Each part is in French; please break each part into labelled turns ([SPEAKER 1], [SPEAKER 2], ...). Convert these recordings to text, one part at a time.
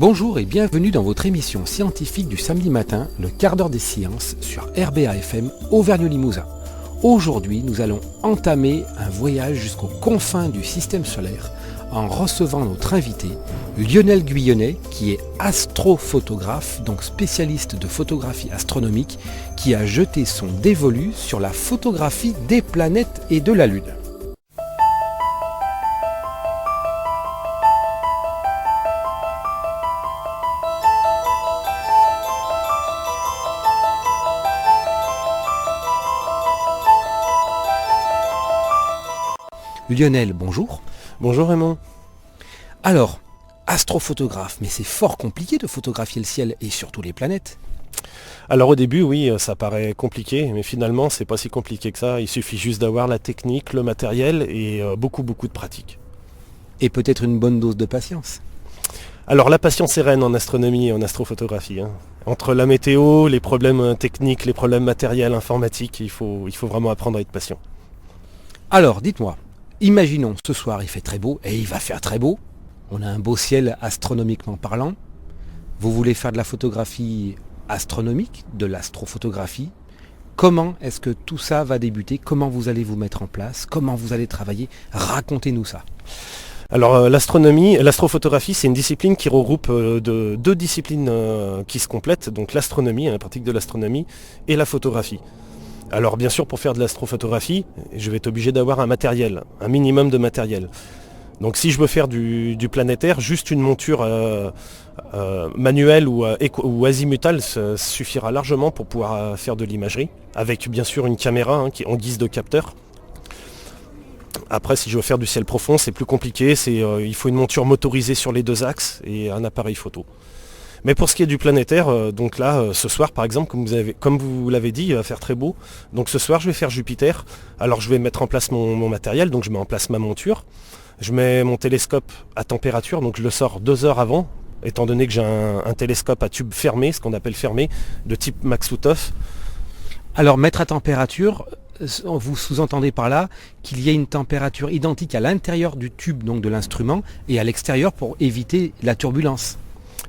[SPEAKER 1] Bonjour et bienvenue dans votre émission scientifique du samedi matin, le quart d'heure des sciences sur RBA FM Auvergne-Limousin. Aujourd'hui, nous allons entamer un voyage jusqu'aux confins du système solaire en recevant notre invité, Lionel Guyonnet, qui est astrophotographe, donc spécialiste de photographie astronomique, qui a jeté son dévolu sur la photographie des planètes et de la Lune. Lionel, bonjour.
[SPEAKER 2] Bonjour Raymond.
[SPEAKER 1] Alors, astrophotographe, mais c'est fort compliqué de photographier le ciel et surtout les planètes.
[SPEAKER 2] Alors au début, oui, ça paraît compliqué, mais finalement, c'est pas si compliqué que ça. Il suffit juste d'avoir la technique, le matériel et beaucoup de pratique.
[SPEAKER 1] Et peut-être une bonne dose de patience.
[SPEAKER 2] Alors la patience est reine en astronomie et en astrophotographie. Entre la météo, les problèmes techniques, les problèmes matériels, informatiques, il faut vraiment apprendre à être patient.
[SPEAKER 1] Alors, dites-moi, imaginons ce soir il fait très beau, et il va faire très beau. On a un beau ciel astronomiquement parlant. Vous voulez faire de la photographie astronomique, de l'astrophotographie. Comment est-ce que tout ça va débuter? Comment vous allez vous mettre en place? Comment vous allez travailler? Racontez-nous ça.
[SPEAKER 2] Alors l'astrophotographie, c'est une discipline qui regroupe deux disciplines qui se complètent, donc l'astronomie, la pratique de l'astronomie, et la photographie. Alors bien sûr, pour faire de l'astrophotographie, je vais être obligé d'avoir un matériel, un minimum de matériel. Donc si je veux faire du planétaire, juste une monture manuelle ou azimutale suffira largement pour pouvoir faire de l'imagerie, avec bien sûr une caméra qui est en guise de capteur. Après, si je veux faire du ciel profond, c'est plus compliqué, il faut une monture motorisée sur les deux axes et un appareil photo. Mais pour ce qui est du planétaire, donc là, ce soir par exemple, comme vous l'avez dit, il va faire très beau. Donc ce soir, je vais faire Jupiter. Alors je vais mettre en place mon matériel, donc je mets en place ma monture. Je mets mon télescope à température, donc je le sors 2 heures avant, étant donné que j'ai un télescope à tube fermé, ce qu'on appelle fermé, de type Maksutov.
[SPEAKER 1] Alors mettre à température, vous sous-entendez par là qu'il y a une température identique à l'intérieur du tube, donc de l'instrument, et à l'extérieur pour éviter la turbulence.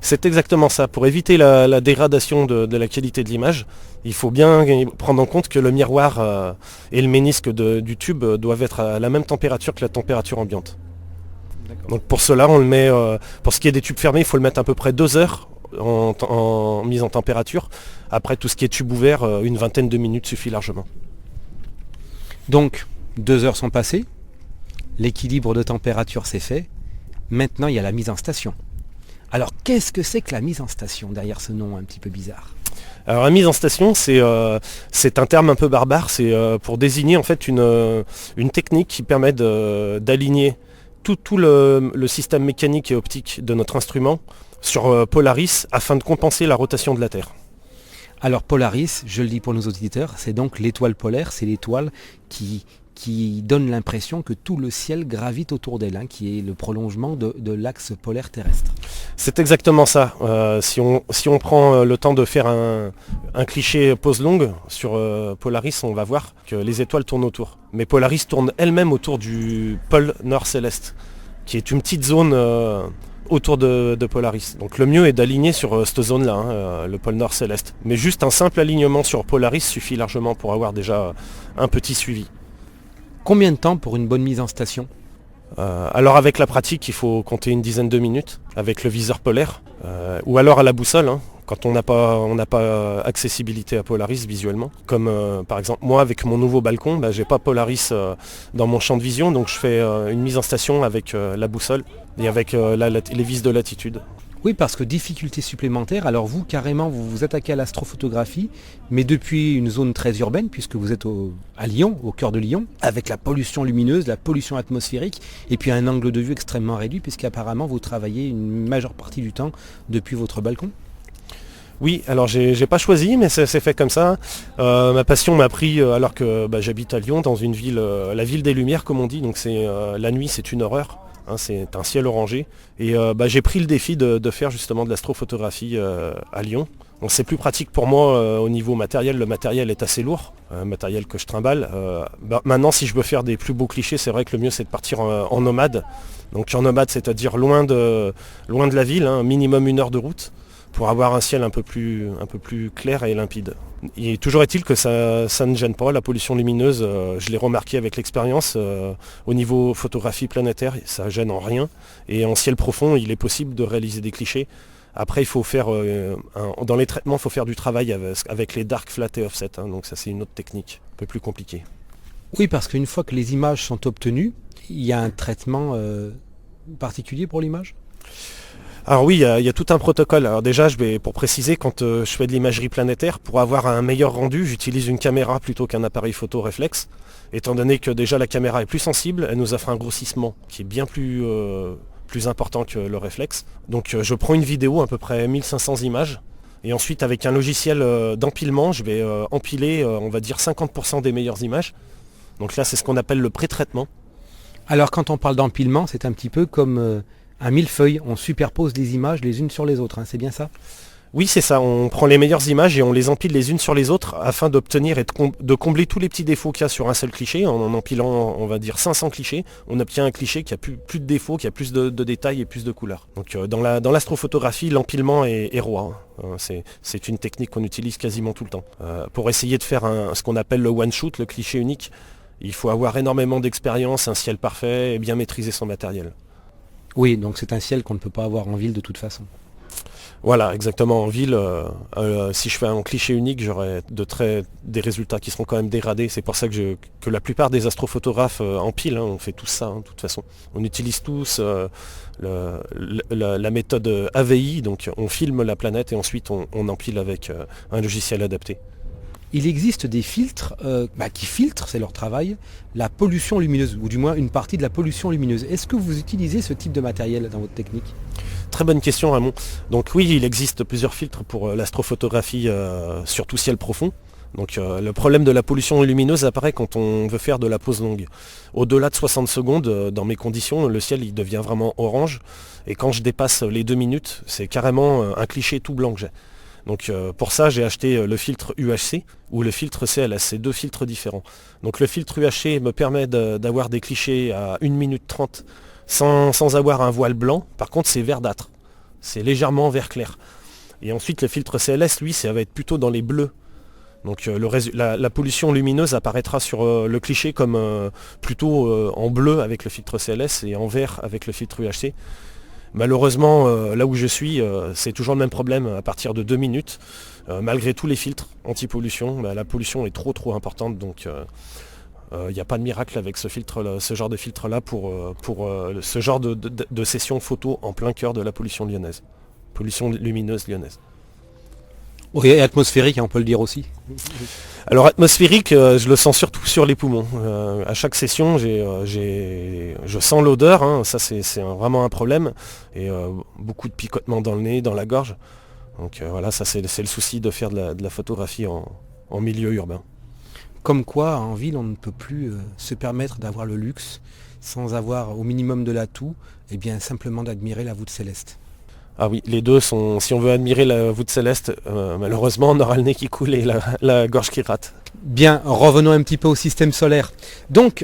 [SPEAKER 2] C'est exactement ça. Pour éviter la dégradation de la qualité de l'image, il faut bien prendre en compte que le miroir et le ménisque du tube doivent être à la même température que la température ambiante. Donc pour cela, on le met, pour ce qui est des tubes fermés, il faut le mettre à peu près 2 heures en mise en température. Après, tout ce qui est tube ouvert, une vingtaine de minutes suffit largement.
[SPEAKER 1] Donc, 2 heures sont passées, l'équilibre de température s'est fait, maintenant il y a la mise en station. Alors, qu'est-ce que c'est que la mise en station, derrière ce nom un petit peu bizarre?
[SPEAKER 2] Alors la mise en station, c'est un terme un peu barbare, c'est pour désigner en fait une technique qui permet d'aligner tout le système mécanique et optique de notre instrument sur Polaris afin de compenser la rotation de la Terre.
[SPEAKER 1] Alors Polaris, je le dis pour nos auditeurs, c'est donc l'étoile polaire, c'est l'étoile qui donne l'impression que tout le ciel gravite autour d'elle, qui est le prolongement de l'axe polaire terrestre.
[SPEAKER 2] C'est exactement ça. Si on prend le temps de faire un cliché pose longue sur Polaris, on va voir que les étoiles tournent autour. Mais Polaris tourne elle-même autour du pôle nord céleste, qui est une petite zone autour de Polaris. Donc le mieux est d'aligner sur cette zone-là, le pôle nord céleste. Mais juste un simple alignement sur Polaris suffit largement pour avoir déjà un petit suivi.
[SPEAKER 1] Combien de temps pour une bonne mise en station?
[SPEAKER 2] Alors avec la pratique, il faut compter une dizaine de minutes avec le viseur polaire ou alors à la boussole quand on n'a pas accessibilité à Polaris visuellement. Comme par exemple moi avec mon nouveau balcon, j'ai pas Polaris dans mon champ de vision, donc je fais une mise en station avec la boussole et avec les vis de latitude.
[SPEAKER 1] Oui, parce que difficulté supplémentaire, alors vous, carrément, vous vous attaquez à l'astrophotographie, mais depuis une zone très urbaine, puisque vous êtes à Lyon, au cœur de Lyon, avec la pollution lumineuse, la pollution atmosphérique, et puis un angle de vue extrêmement réduit, puisqu'apparemment vous travaillez une majeure partie du temps depuis votre balcon.
[SPEAKER 2] Oui, alors j'ai pas choisi, mais c'est fait comme ça. Ma passion m'a pris alors que j'habite à Lyon, dans une ville, la ville des Lumières, comme on dit, donc la nuit c'est une horreur. C'est un ciel orangé et j'ai pris le défi de faire justement de l'astrophotographie à Lyon. Donc c'est plus pratique pour moi au niveau matériel, le matériel est assez lourd, matériel que je trimballe. Maintenant si je veux faire des plus beaux clichés, c'est vrai que le mieux c'est de partir en nomade. Donc en nomade, c'est-à-dire loin de la ville, minimum 1 heure de route, pour avoir un ciel un peu plus clair et limpide. Et toujours est-il que ça ne gêne pas, la pollution lumineuse, je l'ai remarqué avec l'expérience, au niveau photographie planétaire, ça gêne en rien. Et en ciel profond, il est possible de réaliser des clichés. Après, il faut faire, dans les traitements, il faut faire du travail avec les dark, flat et offset. Donc ça, c'est une autre technique, un peu plus compliquée.
[SPEAKER 1] Oui, parce qu'une fois que les images sont obtenues, il y a un traitement particulier pour l'image ?
[SPEAKER 2] Alors oui, il y a tout un protocole. Alors déjà, pour préciser, quand je fais de l'imagerie planétaire, pour avoir un meilleur rendu, j'utilise une caméra plutôt qu'un appareil photo réflexe. Étant donné que déjà la caméra est plus sensible, elle nous offre un grossissement qui est bien plus important que le réflexe. Donc je prends une vidéo, à peu près 1500 images, et ensuite avec un logiciel d'empilement, je vais empiler, on va dire 50% des meilleures images. Donc là, c'est ce qu'on appelle le pré-traitement.
[SPEAKER 1] Alors quand on parle d'empilement, c'est un petit peu comme un millefeuille, on superpose les images les unes sur les autres, c'est bien ça ?
[SPEAKER 2] Oui, c'est ça, on prend les meilleures images et on les empile les unes sur les autres afin d'obtenir et de combler tous les petits défauts qu'il y a sur un seul cliché. En empilant, on va dire 500 clichés, on obtient un cliché qui a plus de défauts, qui a plus de détails et plus de couleurs. Donc dans l'astrophotographie, l'empilement est roi. C'est une technique qu'on utilise quasiment tout le temps. Pour essayer de faire ce qu'on appelle le one shoot, le cliché unique, il faut avoir énormément d'expérience, un ciel parfait et bien maîtriser son matériel.
[SPEAKER 1] Oui, donc c'est un ciel qu'on ne peut pas avoir en ville de toute façon.
[SPEAKER 2] Voilà, exactement. En ville, si je fais un cliché unique, j'aurai des résultats qui seront quand même dégradés. C'est pour ça que la plupart des astrophotographes empilent, on fait tout ça, de toute façon. On utilise tous la méthode AVI, donc on filme la planète et ensuite on empile avec un logiciel adapté.
[SPEAKER 1] Il existe des filtres qui filtrent, c'est leur travail, la pollution lumineuse, ou du moins une partie de la pollution lumineuse. Est-ce que vous utilisez ce type de matériel dans votre technique ?
[SPEAKER 2] Très bonne question, Ramon. Donc oui, il existe plusieurs filtres pour l'astrophotographie, surtout ciel profond. Donc le problème de la pollution lumineuse apparaît quand on veut faire de la pose longue. Au-delà de 60 secondes, dans mes conditions, le ciel il devient vraiment orange. Et quand je dépasse les 2 minutes, c'est carrément un cliché tout blanc que j'ai. Donc pour ça, j'ai acheté le filtre UHC ou le filtre CLS, c'est 2 filtres différents. Donc le filtre UHC me permet d'avoir des clichés à 1 minute 30 sans avoir un voile blanc. Par contre, c'est verdâtre, c'est légèrement vert clair. Et ensuite, le filtre CLS, lui, ça va être plutôt dans les bleus. Donc la pollution lumineuse apparaîtra sur le cliché comme plutôt en bleu avec le filtre CLS et en vert avec le filtre UHC. Malheureusement, là où je suis, c'est toujours le même problème à partir de 2 minutes. Malgré tous les filtres anti-pollution, la pollution est trop importante, donc il n'y a pas de miracle avec ce genre de filtre-là pour ce genre de session photo en plein cœur de la pollution lyonnaise. Pollution lumineuse lyonnaise.
[SPEAKER 1] Oui, et atmosphérique, on peut le dire aussi.
[SPEAKER 2] Alors atmosphérique, je le sens surtout sur les poumons. À chaque session, je sens l'odeur, ça c'est vraiment un problème. Et beaucoup de picotements dans le nez, dans la gorge. Donc voilà, ça c'est le souci de faire de la photographie en milieu urbain.
[SPEAKER 1] Comme quoi, en ville, on ne peut plus se permettre d'avoir le luxe sans avoir au minimum de l'atout, et bien simplement d'admirer la voûte céleste.
[SPEAKER 2] Ah oui, les deux sont, si on veut admirer la voûte céleste, malheureusement on aura le nez qui coule et la gorge qui rate.
[SPEAKER 1] Bien, revenons un petit peu au système solaire. Donc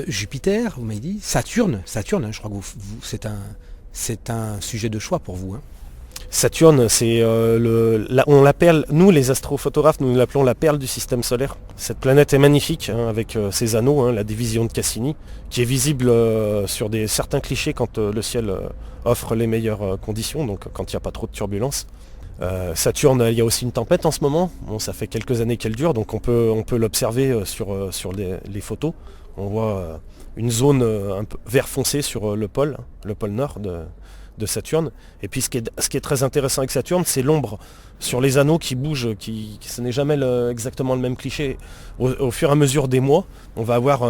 [SPEAKER 1] Jupiter, vous m'avez dit, Saturne, je crois que c'est un sujet de choix pour vous.
[SPEAKER 2] Saturne, c'est on l'appelle, nous les astrophotographes, nous l'appelons la perle du système solaire. Cette planète est magnifique, avec ses anneaux, la division de Cassini, qui est visible sur certains clichés quand le ciel offre les meilleures conditions, donc quand il n'y a pas trop de turbulences. Saturne, il y a aussi une tempête en ce moment. Bon, ça fait quelques années qu'elle dure, donc on peut l'observer sur les photos. On voit une zone un peu vert foncé sur le pôle nord de Saturne. Et puis ce qui est très intéressant avec Saturne, c'est l'ombre sur les anneaux qui bougent, ce n'est jamais exactement le même cliché. Au fur et à mesure des mois, on va avoir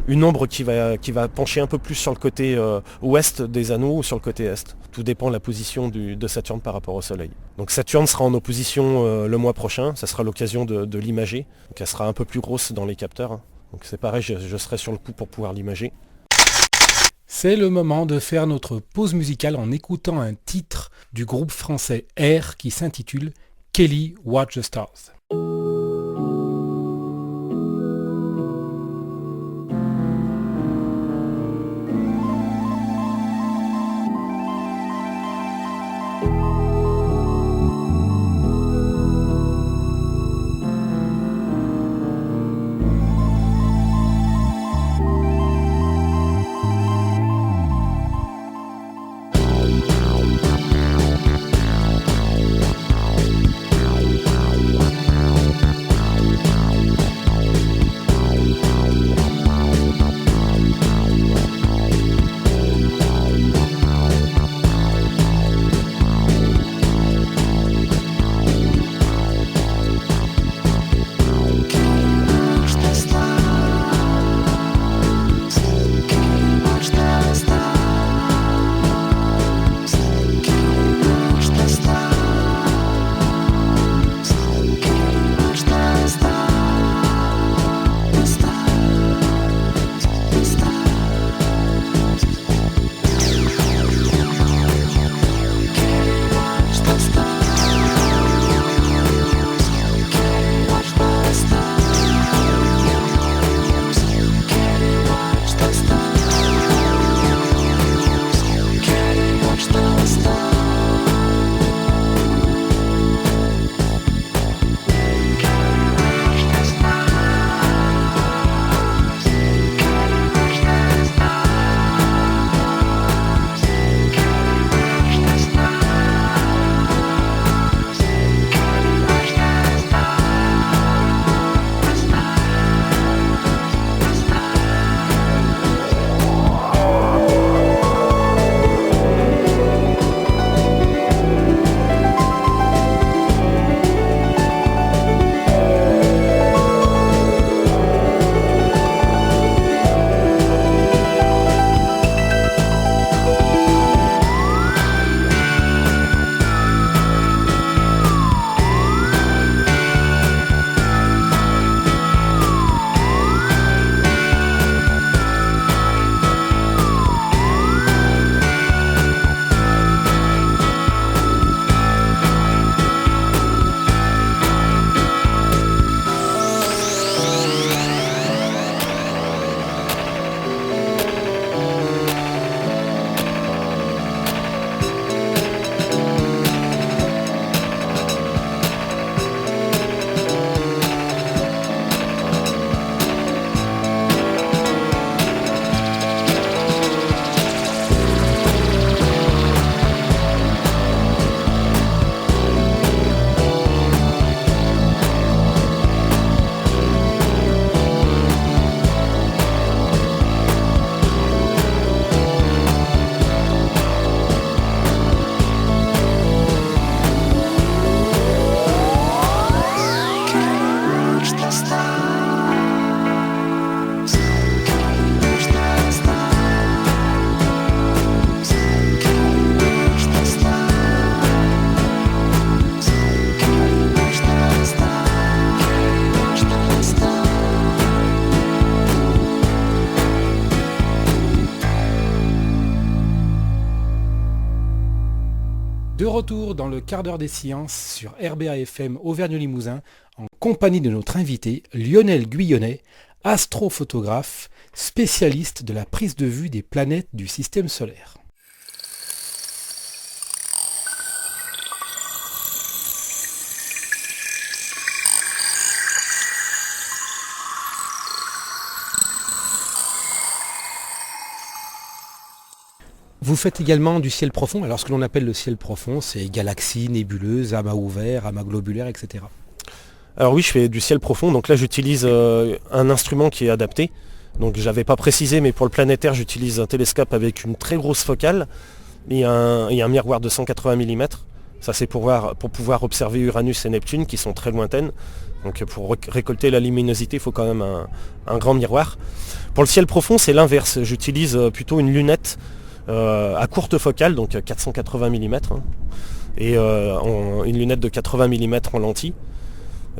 [SPEAKER 2] une ombre qui va pencher un peu plus sur le côté ouest des anneaux ou sur le côté est. Tout dépend de la position de Saturne par rapport au Soleil. Donc Saturne sera en opposition le mois prochain, ça sera l'occasion de l'imager. Donc elle sera un peu plus grosse dans les capteurs. Donc c'est pareil, je serai sur le coup pour pouvoir l'imager.
[SPEAKER 1] C'est le moment de faire notre pause musicale en écoutant un titre du groupe français R qui s'intitule « Kelly Watch the Stars. De retour dans le quart d'heure des sciences sur RBA FM Auvergne-Limousin en compagnie de notre invité Lionel Guyonnet, astrophotographe, spécialiste de la prise de vue des planètes du système solaire. Vous faites également du ciel profond. Alors ce que l'on appelle le ciel profond, c'est galaxies, nébuleuses, amas ouverts, amas globulaires, etc.
[SPEAKER 2] Alors oui, je fais du ciel profond. Donc là, j'utilise un instrument qui est adapté. Donc j'avais pas précisé, mais pour le planétaire, j'utilise un télescope avec une très grosse focale et un miroir de 180 mm. Ça, c'est pour pouvoir observer Uranus et Neptune qui sont très lointaines. Donc pour récolter la luminosité, il faut quand même un grand miroir. Pour le ciel profond, c'est l'inverse. J'utilise plutôt une lunette à courte focale, donc 480 mm, et une lunette de 80 mm en lentille.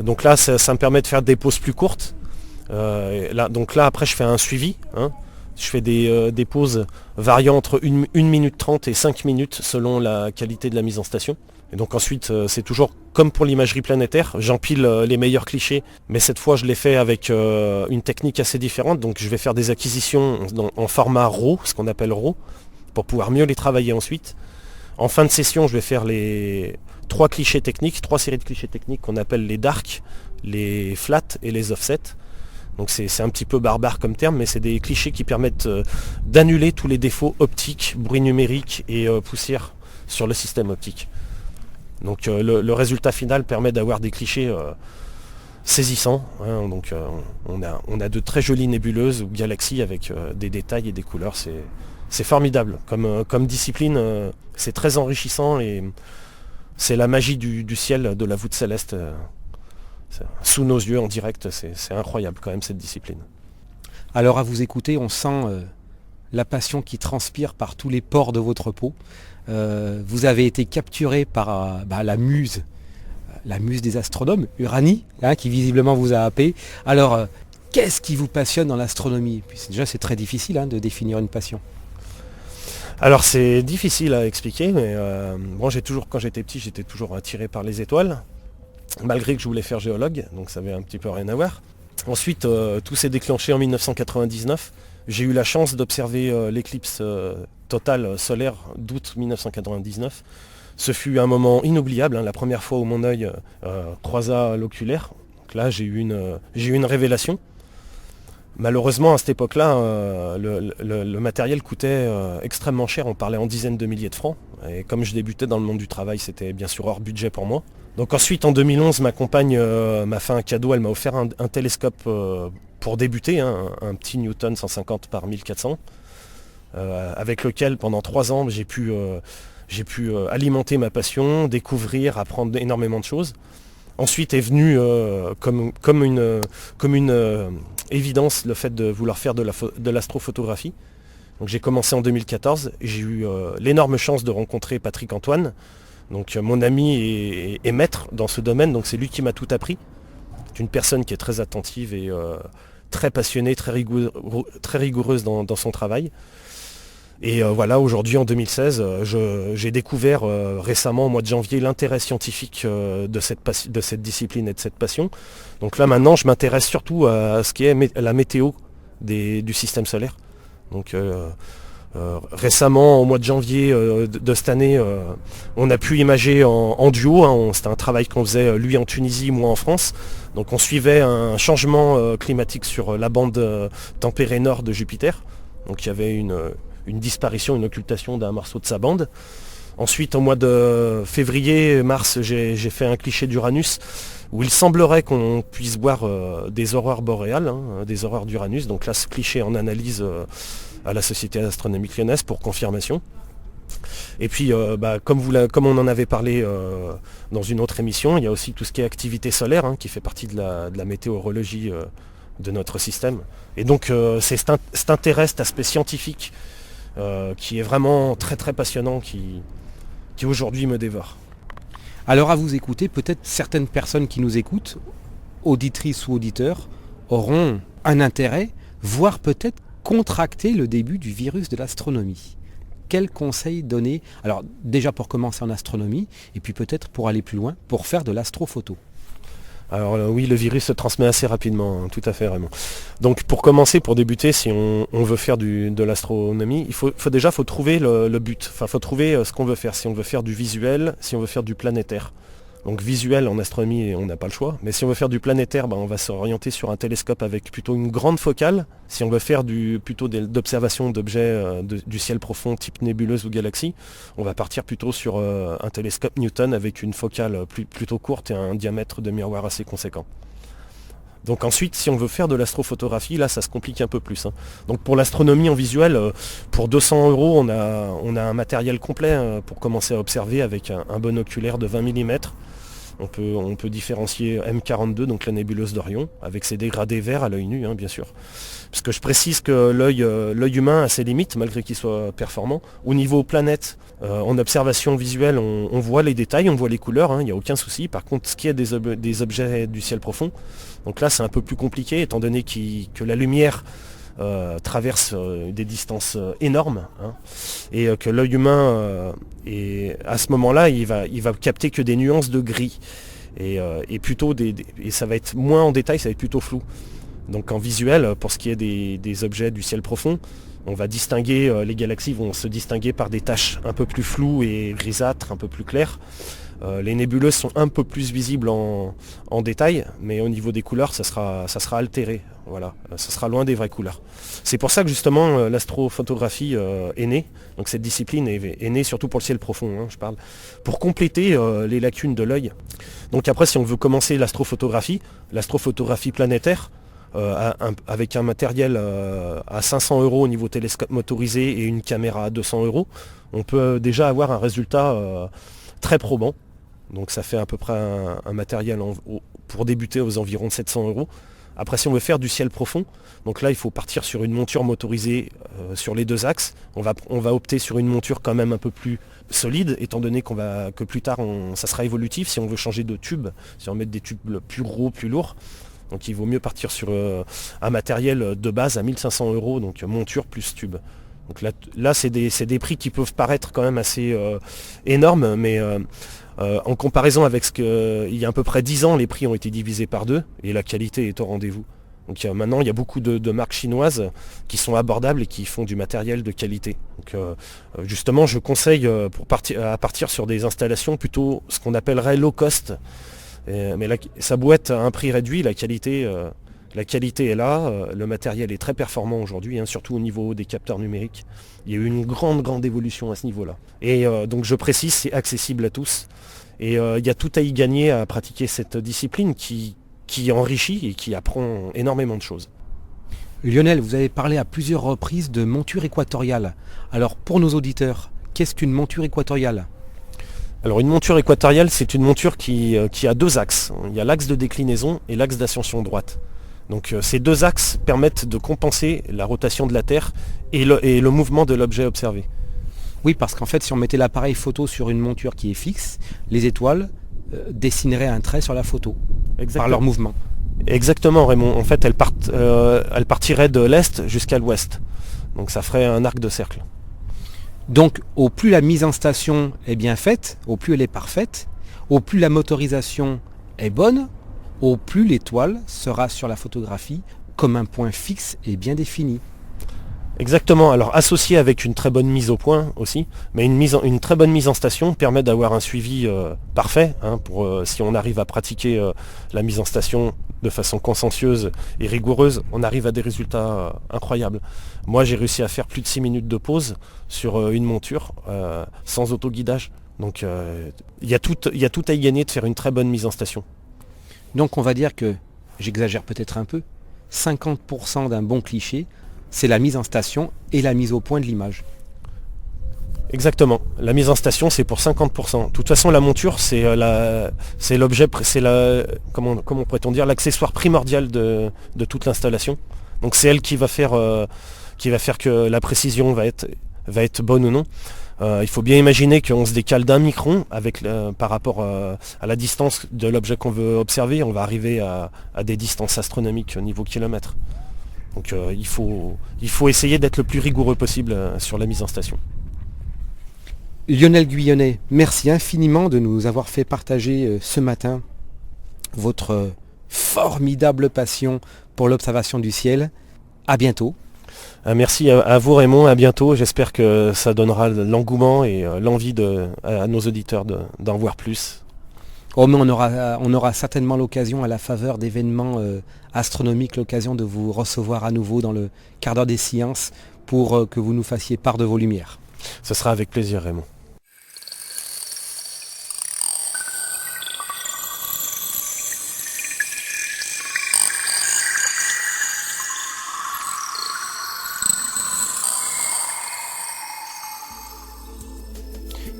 [SPEAKER 2] Donc là, ça me permet de faire des pauses plus courtes. Donc là, après, je fais un suivi. Je fais des pauses variant entre 1 minute 30 et 5 minutes selon la qualité de la mise en station. Et donc ensuite, c'est toujours comme pour l'imagerie planétaire, j'empile les meilleurs clichés, mais cette fois je l'ai fait avec une technique assez différente. Donc je vais faire des acquisitions en format RAW, ce qu'on appelle RAW, pour pouvoir mieux les travailler ensuite. En fin de session, je vais faire les 3 clichés techniques, 3 séries de clichés techniques qu'on appelle les dark, les flat et les offset. Donc c'est un petit peu barbare comme terme, mais c'est des clichés qui permettent d'annuler tous les défauts optiques, bruit numérique et poussière sur le système optique. Donc le résultat final permet d'avoir des clichés saisissants. Hein. Donc on a de très jolies nébuleuses ou galaxies avec des détails et des couleurs. C'est formidable. Comme discipline, c'est très enrichissant et c'est la magie du ciel, de la voûte céleste. Sous nos yeux en direct, c'est incroyable quand même cette discipline.
[SPEAKER 1] Alors à vous écouter, on sent la passion qui transpire par tous les pores de votre peau. Vous avez été capturé par la muse des astronomes, Uranie, hein, qui visiblement vous a happé. Alors, qu'est-ce qui vous passionne dans l'astronomie? Déjà, c'est très difficile de définir une passion.
[SPEAKER 2] Alors c'est difficile à expliquer, mais quand j'étais petit, j'étais toujours attiré par les étoiles, malgré que je voulais faire géologue, donc ça avait un petit peu rien à voir. Ensuite, tout s'est déclenché en 1999. J'ai eu la chance d'observer l'éclipse totale solaire d'août 1999. Ce fut un moment inoubliable, la première fois où mon œil croisa l'oculaire. Donc là, j'ai eu une révélation. Malheureusement, à cette époque-là, le matériel coûtait extrêmement cher. On parlait en dizaines de milliers de francs. Et comme je débutais dans le monde du travail, c'était bien sûr hors budget pour moi. Donc ensuite, en 2011, ma compagne m'a fait un cadeau. Elle m'a offert un télescope pour débuter, un petit Newton 150 par 1400, avec lequel, pendant 3 ans, j'ai pu alimenter ma passion, découvrir, apprendre énormément de choses. Ensuite est venu comme une évidence le fait de vouloir faire de l'astrophotographie. Donc j'ai commencé en 2014 et j'ai eu l'énorme chance de rencontrer Patrick Antoine, donc mon ami et maître dans ce domaine, donc c'est lui qui m'a tout appris. C'est une personne qui est très attentive et très passionnée, très rigoureuse dans son travail. Et voilà, aujourd'hui en 2016, j'ai découvert récemment au mois de janvier l'intérêt scientifique de cette discipline et de cette passion. Donc là maintenant je m'intéresse surtout à ce qui est la météo du système solaire. Donc récemment au mois de janvier de cette année, on a pu imager en duo, c'était un travail qu'on faisait lui en Tunisie, moi en France. Donc on suivait un changement climatique sur la bande tempérée nord de Jupiter. Donc il y avait une disparition, une occultation d'un morceau de sa bande. Ensuite, au mois de février, mars, j'ai fait un cliché d'Uranus où il semblerait qu'on puisse voir des aurores boréales, des aurores d'Uranus. Donc là, ce cliché en analyse à la Société astronomique lyonnaise pour confirmation. Et puis, comme on en avait parlé dans une autre émission, il y a aussi tout ce qui est activité solaire, qui fait partie de la météorologie de notre système. Et donc, c'est cet intérêt, cet aspect scientifique qui est vraiment très très passionnant, qui aujourd'hui me dévore.
[SPEAKER 1] Alors à vous écouter, peut-être certaines personnes qui nous écoutent, auditrices ou auditeurs, auront un intérêt, voire peut-être contracter le début du virus de l'astronomie. Quels conseils donner? Alors déjà pour commencer en astronomie, et puis peut-être pour aller plus loin, pour faire de l'astrophoto.
[SPEAKER 2] Alors oui, le virus se transmet assez rapidement, tout à fait, vraiment. Donc pour commencer, pour débuter, si on veut faire de l'astronomie, il faut trouver le but. Enfin, il faut trouver ce qu'on veut faire. Si on veut faire du visuel, si on veut faire du planétaire. Donc visuel en astronomie, on n'a pas le choix. Mais si on veut faire du planétaire, on va s'orienter sur un télescope avec plutôt une grande focale. Si on veut faire plutôt d'observation d'objets du ciel profond, type nébuleuse ou galaxie, on va partir plutôt sur un télescope Newton avec une focale plutôt courte et un diamètre de miroir assez conséquent. Donc ensuite, si on veut faire de l'astrophotographie, là ça se complique un peu plus. Donc pour l'astronomie en visuel, pour 200 €, on a un matériel complet pour commencer à observer avec un bon oculaire de 20 mm. On peut différencier M42, donc la nébuleuse d'Orion, avec ses dégradés verts à l'œil nu, bien sûr. Parce que je précise que l'œil humain a ses limites, malgré qu'il soit performant. Au niveau planète, en observation visuelle, on voit les détails, on voit les couleurs, il n'y a aucun souci. Par contre, ce qui est des objets du ciel profond, donc là c'est un peu plus compliqué, étant donné que la lumière traverse des distances énormes, hein, et que l'œil humain, à ce moment-là, il va capter que des nuances de gris. Et plutôt et ça va être moins en détail, ça va être plutôt flou. Donc en visuel, pour ce qui est des objets du ciel profond, on va distinguer, les galaxies vont se distinguer par des taches un peu plus floues et grisâtres, un peu plus claires. Les nébuleuses sont un peu plus visibles en détail, mais au niveau des couleurs, ça sera altéré. Voilà, ça sera loin des vraies couleurs. C'est pour ça que justement l'astrophotographie est née. Donc cette discipline est née surtout pour le ciel profond, hein, je parle, pour compléter les lacunes de l'œil. Donc après, si on veut commencer l'astrophotographie planétaire, avec un matériel à 500 € au niveau télescope motorisé et une caméra à 200 €, on peut déjà avoir un résultat très probant. Donc ça fait à peu près un matériel pour débuter aux environs de 700 €. Après, si on veut faire du ciel profond, donc là il faut partir sur une monture motorisée sur les 2 axes. On va opter sur une monture quand même un peu plus solide, étant donné que plus tard ça sera évolutif si on veut changer de tube, si on veut mettre des tubes plus gros, plus lourds. Donc il vaut mieux partir sur un matériel de base à 1500 €, donc monture plus tube. Donc là c'est des prix qui peuvent paraître quand même assez énormes, mais en comparaison avec il y a à peu près 10 ans, les prix ont été divisés par 2 et la qualité est au rendez-vous. Donc maintenant il y a beaucoup de marques chinoises qui sont abordables et qui font du matériel de qualité. Donc justement je conseille à partir sur des installations plutôt ce qu'on appellerait low cost. Mais ça doit être à un prix réduit, la qualité est là, le matériel est très performant aujourd'hui, hein, surtout au niveau des capteurs numériques. Il y a eu une grande évolution à ce niveau-là. Et donc je précise, c'est accessible à tous. Et il y a tout à y gagner à pratiquer cette discipline qui enrichit et qui apprend énormément de choses.
[SPEAKER 1] Lionel, vous avez parlé à plusieurs reprises de monture équatoriale. Alors pour nos auditeurs, qu'est-ce qu'une monture équatoriale ?
[SPEAKER 2] Alors une monture équatoriale, c'est une monture qui a 2 axes. Il y a l'axe de déclinaison et l'axe d'ascension droite. Donc ces 2 axes permettent de compenser la rotation de la Terre et le mouvement de l'objet observé.
[SPEAKER 1] Oui, parce qu'en fait, si on mettait l'appareil photo sur une monture qui est fixe, les étoiles dessineraient un trait sur la photo. Exactement. Par leur mouvement.
[SPEAKER 2] Exactement, Raymond. En fait, elles partiraient de l'est jusqu'à l'ouest. Donc ça ferait un arc de cercle.
[SPEAKER 1] Donc au plus la mise en station est bien faite, au plus elle est parfaite, au plus la motorisation est bonne, au plus l'étoile sera sur la photographie comme un point fixe et bien défini.
[SPEAKER 2] Exactement, alors associé avec une très bonne mise au point aussi, mais une très bonne mise en station permet d'avoir un suivi parfait, hein, si on arrive à pratiquer la mise en station de façon consciencieuse et rigoureuse, on arrive à des résultats incroyables. Moi j'ai réussi à faire plus de 6 minutes de pause sur une monture sans autoguidage, donc il y a tout à y gagner de faire une très bonne mise en station.
[SPEAKER 1] Donc on va dire que, j'exagère peut-être un peu, 50% d'un bon cliché, c'est la mise en station et la mise au point de l'image.
[SPEAKER 2] Exactement. La mise en station, c'est pour 50%. De toute façon, la monture, c'est l'objet, comment pourrait-on dire, l'accessoire primordial de toute l'installation. Donc c'est elle qui va faire que la précision va être bonne ou non. Il faut bien imaginer qu'on se décale d'1 micron par rapport à la distance de l'objet qu'on veut observer. On va arriver à des distances astronomiques au niveau kilomètre. Donc il faut essayer d'être le plus rigoureux possible sur la mise en station.
[SPEAKER 1] Lionel Guyonnet, merci infiniment de nous avoir fait partager ce matin votre formidable passion pour l'observation du ciel. À bientôt.
[SPEAKER 2] Merci à vous Raymond, à bientôt. J'espère que ça donnera l'engouement et l'envie à nos auditeurs d'en voir plus.
[SPEAKER 1] Oh, mais on aura certainement l'occasion, à la faveur d'événements astronomiques, l'occasion de vous recevoir à nouveau dans le quart d'heure des sciences pour que vous nous fassiez part de vos lumières.
[SPEAKER 2] Ce sera avec plaisir Raymond.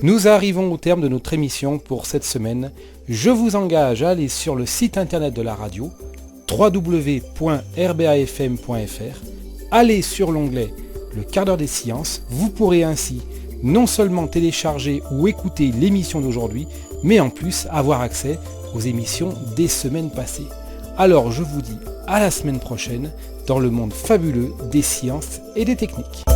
[SPEAKER 1] Nous arrivons au terme de notre émission pour cette semaine. Je vous engage à aller sur le site internet de la radio, www.rbafm.fr, allez sur l'onglet Le quart d'heure des sciences. Vous pourrez ainsi non seulement télécharger ou écouter l'émission d'aujourd'hui, mais en plus avoir accès aux émissions des semaines passées. Alors je vous dis à la semaine prochaine dans le monde fabuleux des sciences et des techniques.